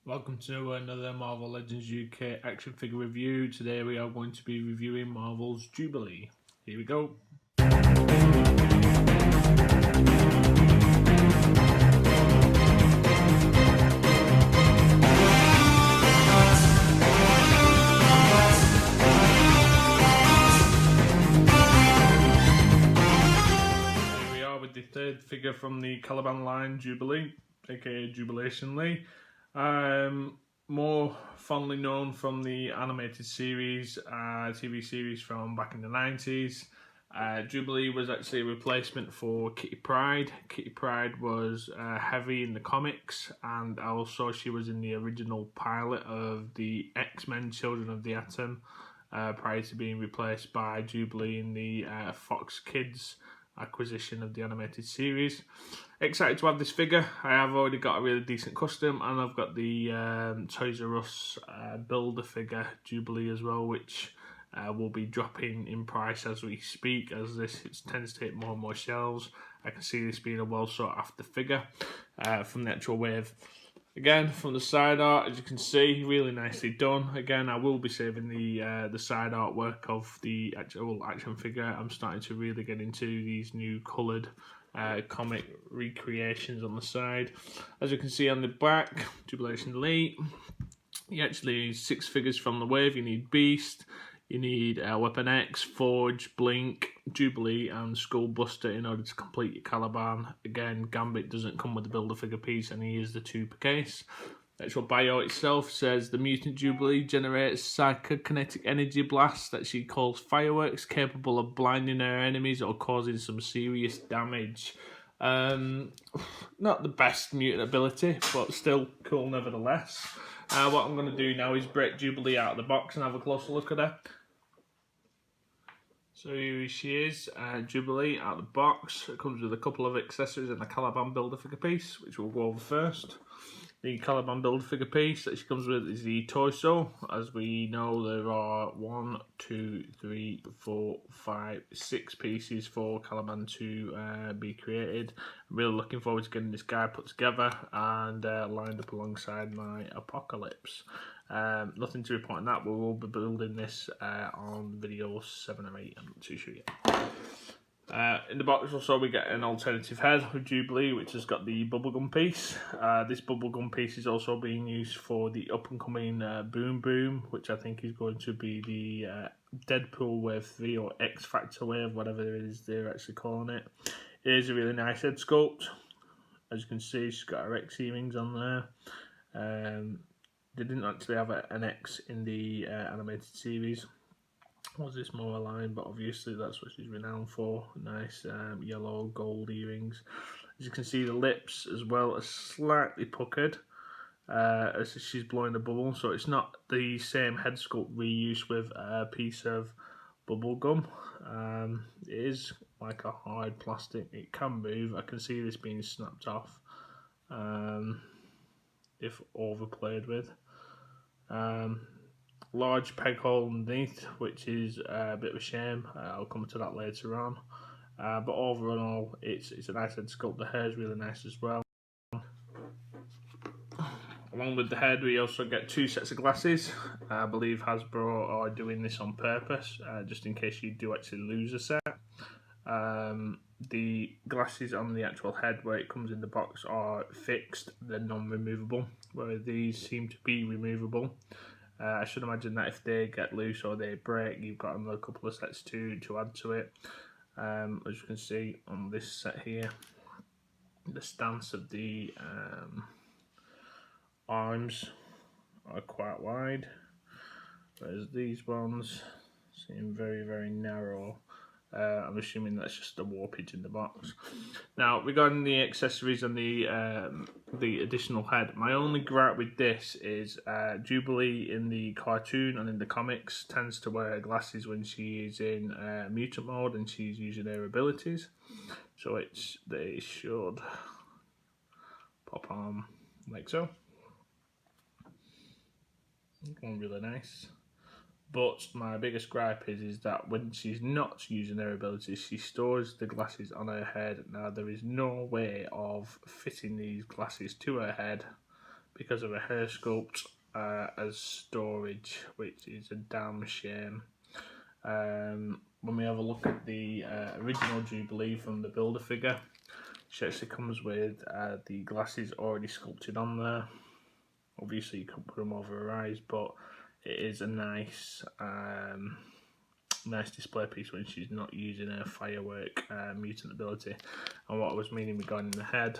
Welcome to another Marvel Legends UK action figure review. Today we are going to be reviewing Marvel's Jubilee. Here we go. Here we are with the third figure from the Caliban line, Jubilee, aka Jubilation Lee. More fondly known from the animated series, TV series from back in the 90s. Jubilee was actually a replacement for Kitty Pryde. Kitty Pryde was heavy in the comics, and also she was in the original pilot of the X-Men Children of the Atom, prior to being replaced by Jubilee in the Fox Kids acquisition of the animated series. Excited to have this figure. I have already got a really decent custom, and I've got the Toys R Us builder figure Jubilee as well, which will be dropping in price as we speak, as this tends to hit more and more shelves. I can see this being a well sought after figure from the actual wave. Again, from the side art, as you can see, really nicely done. Again, I will be saving the side artwork of the actual action figure. I'm starting to really get into these new coloured comic recreations on the side. As you can see on the back, Jubilation Lee. You actually need 6 figures from the wave. You need Beast, you need Weapon X, Forge, Blink, Jubilee, and Skullbuster in order to complete your Caliban. Again, Gambit doesn't come with the builder figure piece, and he is the 2 per case. The actual bio itself says the mutant Jubilee generates psychokinetic energy blasts that she calls fireworks, capable of blinding her enemies or causing some serious damage. Not the best mutant ability, but still cool nevertheless. What I'm going to do now is break Jubilee out of the box and have a closer look at her. So here she is, Jubilee out of the box. It comes with a couple of accessories and a Caliban builder figure piece, which we'll go over first. The Caliban builder figure piece that she comes with is the torso. As we know, there are 1, 2, 3, 4, 5, 6 pieces for Caliban to be created. I'm really looking forward to getting this guy put together and lined up alongside my Apocalypse. Nothing to report on that. We will be building this on video 7 or 8. I'm not too sure yet. In the box also we get an alternative head with Jubilee, which has got the bubblegum piece. This bubblegum piece is also being used for the up and coming Boom Boom, which I think is going to be the Deadpool Wave 3 or X Factor Wave, whatever it is they're actually calling it. It is a really nice head sculpt. As you can see, she's got her X earrings on there. They didn't actually have an X in the animated series. Was this more aligned? But obviously that's what she's renowned for. Nice yellow gold earrings. As you can see, the lips as well are slightly puckered as she's blowing the bubble. So it's not the same head sculpt reused with a piece of bubble gum. It is like a hard plastic. It can move. I can see this being snapped off if overplayed with. Large peg hole underneath, which is a bit of a shame. I'll come to that later on. But overall, it's a nice head sculpt. The hair is really nice as well. Along with the head, we also get 2 sets of glasses. I believe Hasbro are doing this on purpose, just in case you do actually lose a set. The glasses on the actual head where it comes in the box are fixed, they're non-removable, whereas these seem to be removable. I should imagine that if they get loose or they break, you've got another couple of sets to add to it. As you can see on this set here, the stance of the arms are quite wide, whereas these ones seem very, very narrow. I'm assuming that's just a warpage in the box. Now, regarding the accessories and the additional head, my only gripe with this is Jubilee in the cartoon and in the comics tends to wear glasses when she is in mutant mode and she's using her abilities. So they should pop on like so. One really nice. But my biggest gripe is that when she's not using her abilities, she stores the glasses on her head. Now, there is no way of fitting these glasses to her head because of a hair sculpt as storage, which is a damn shame. When we have a look at the original Jubilee from the Build-A-Figure, she actually comes with the glasses already sculpted on there. Obviously you can put them over her eyes, but it is a nice nice display piece when she's not using her firework mutant ability. And what I was meaning with going in the head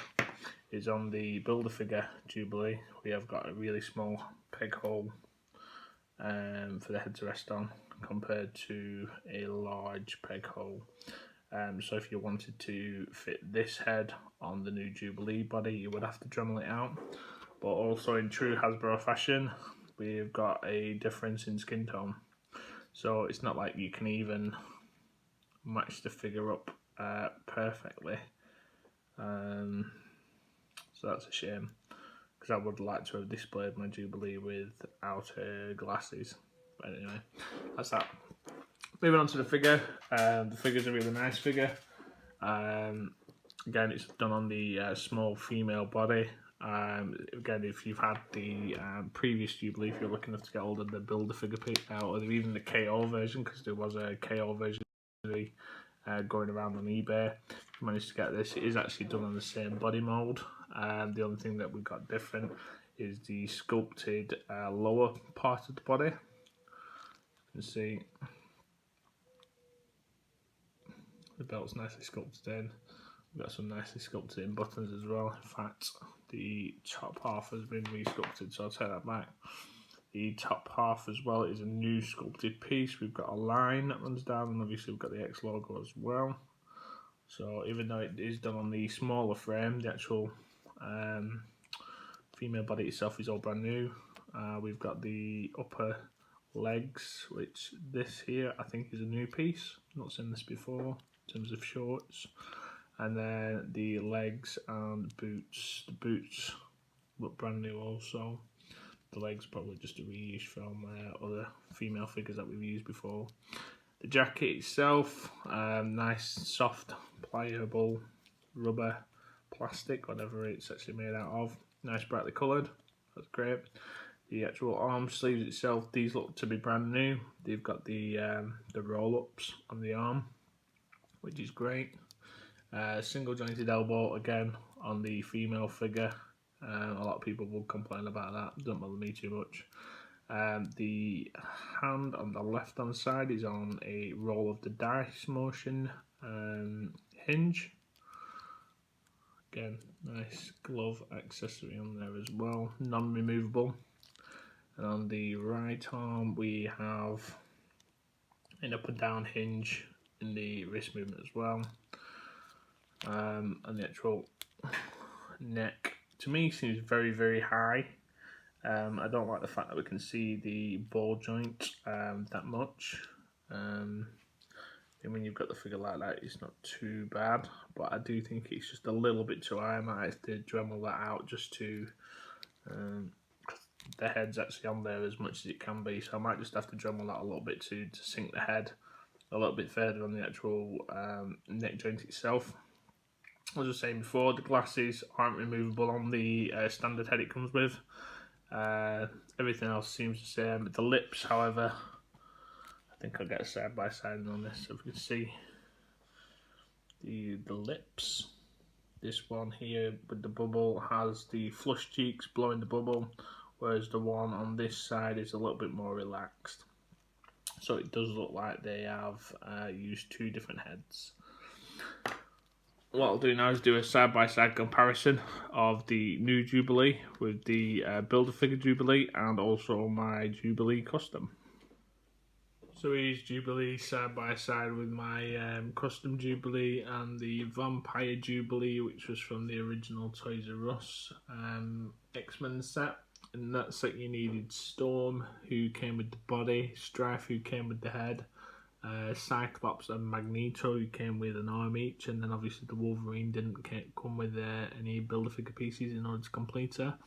is on the Build-A-Figure Jubilee, we have got a really small peg hole for the head to rest on, compared to a large peg hole. So if you wanted to fit this head on the new Jubilee body, you would have to Dremel it out. But also in true Hasbro fashion, we've got a difference in skin tone. So it's not like you can even match the figure up perfectly. So that's a shame, because I would like to have displayed my Jubilee without her glasses. But anyway, that's that. Moving on to the figure. The figure's a really nice figure. Again, it's done on the small female body. Again, if you've had the previous Jubilee, if you're looking enough to get hold of the Build-A-Figure out, or even the KO version, because there was a KO version going around on eBay, if you managed to get this, it is actually done on the same body mould. The only thing that we got different is the sculpted lower part of the body. You can see the belt's nicely sculpted in. We've got some nicely sculpted in buttons as well. In fact, the top half has been re-sculpted, so I'll take that back. The top half as well is a new sculpted piece. We've got a line that runs down, and obviously we've got the X logo as well. So even though it is done on the smaller frame, the actual female body itself is all brand new. We've got the upper legs, which this here I think is a new piece. I've not seen this before in terms of shorts. And then the legs and boots. The boots look brand new also. The legs probably just a reuse from other female figures that we've used before. The jacket itself, nice soft pliable rubber plastic, whatever it's actually made out of. Nice brightly coloured, that's great. The actual arm sleeves itself, these look to be brand new. They've got the roll-ups on the arm, which is great. Single jointed elbow again on the female figure. A lot of people will complain about that, don't bother me too much. The hand on the left hand side is on a roll of the dice motion hinge. Again, nice glove accessory on there as well, non-removable. And on the right arm we have an up and down hinge in the wrist movement as well. And the actual neck to me seems very, very high. I don't like the fact that we can see the ball joint that much. And when you've got the figure like that, it's not too bad, but I do think it's just a little bit too high. I might have to Dremel that out just to the head's actually on there as much as it can be, so I might just have to Dremel that a little bit to sink the head a little bit further on the actual neck joint itself. As I was saying before, the glasses aren't removable on the standard head it comes with. Everything else seems the same. The lips, however, I think I'll get a side by side on this so we can see the lips. This one here with the bubble has the flush cheeks blowing the bubble, whereas the one on this side is a little bit more relaxed. So it does look like they have used two different heads. What I'll do now is do a side-by-side comparison of the new Jubilee with the Build-A-Figure Jubilee and also my Jubilee custom. So here's Jubilee side-by-side with my custom Jubilee and the Vampire Jubilee, which was from the original Toys R Us X-Men set. In that set you needed Storm, who came with the body, Strife, who came with the head, Cyclops and Magneto, who came with an arm each, and then obviously the Wolverine didn't come with any Build-A-Figure pieces in order to complete her.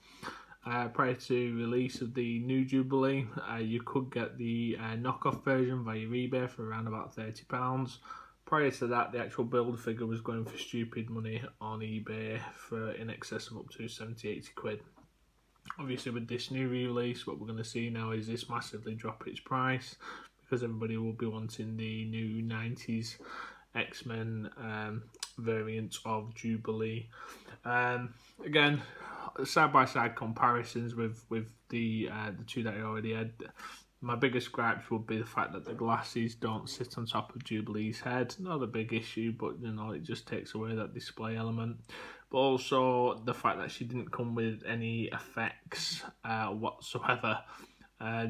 Prior to release of the new Jubilee, you could get the knockoff version via eBay for around about £30. Prior to that, the actual Build-A-Figure was going for stupid money on eBay for in excess of up to 70-80 quid. Obviously with this new release, what we're going to see now is this massively drop its price, because everybody will be wanting the new 90s X-Men variant of Jubilee. Again, side-by-side comparisons with the two that I already had. My biggest gripes would be the fact that the glasses don't sit on top of Jubilee's head. Not a big issue, but you know, it just takes away that display element. But also the fact that she didn't come with any effects whatsoever.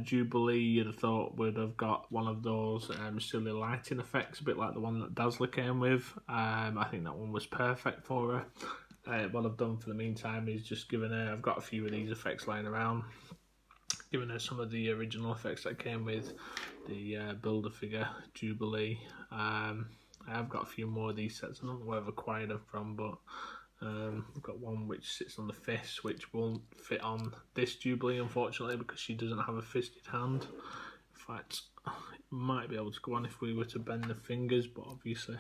Jubilee, you'd have thought, would have got one of those silly lighting effects, a bit like the one that Dazzler came with. I think that one was perfect for her. What I've done for the meantime is just given her, I've got a few of these effects lying around, giving her some of the original effects that came with the Build-A-Figure Jubilee. I've got a few more of these sets. I don't know where I've acquired them from, but I've got one which sits on the fist, which won't fit on this Jubilee, unfortunately, because she doesn't have a fisted hand. In fact, it might be able to go on if we were to bend the fingers, but obviously,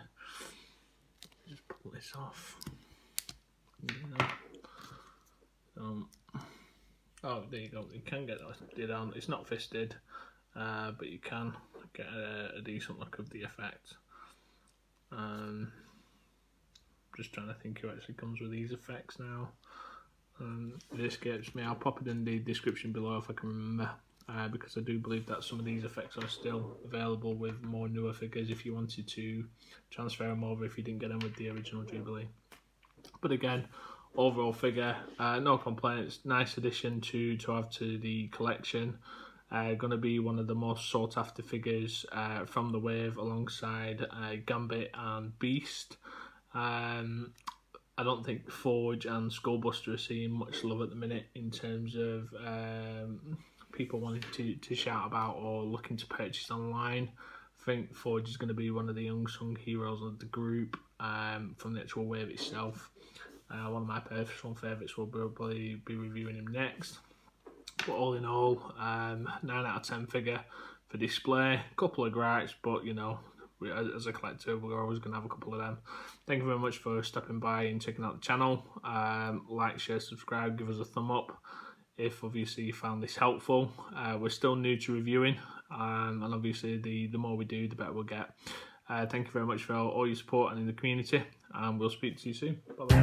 just pull this off. Oh, there you go. You can get that on. It's not fisted, but you can get a decent look of the effect. Just trying to think who actually comes with these effects now. It escapes me. I'll pop it in the description below if I can remember, because I do believe that some of these effects are still available with more newer figures if you wanted to transfer them over if you didn't get them with the original Jubilee. But again, overall figure, no complaints. Nice addition to have to the collection. Going to be one of the most sought after figures from the wave, alongside Gambit and Beast. I don't think Forge and Skullbuster are seeing much love at the minute in terms of people wanting to shout about or looking to purchase online. I think Forge is going to be one of the unsung heroes of the group from the actual wave itself. One of my personal favourites, will probably be reviewing him next. But all in all, 9 out of 10 figure for display. Couple of gripes, but you know, as a collector, we're always going to have a couple of them. Thank you very much for stopping by and checking out the channel. Like, share, subscribe, give us a thumb up if obviously you found this helpful. We're still new to reviewing, and obviously the more we do, the better we'll get. Thank you very much for all your support and in the community, and we'll speak to you soon. Bye bye.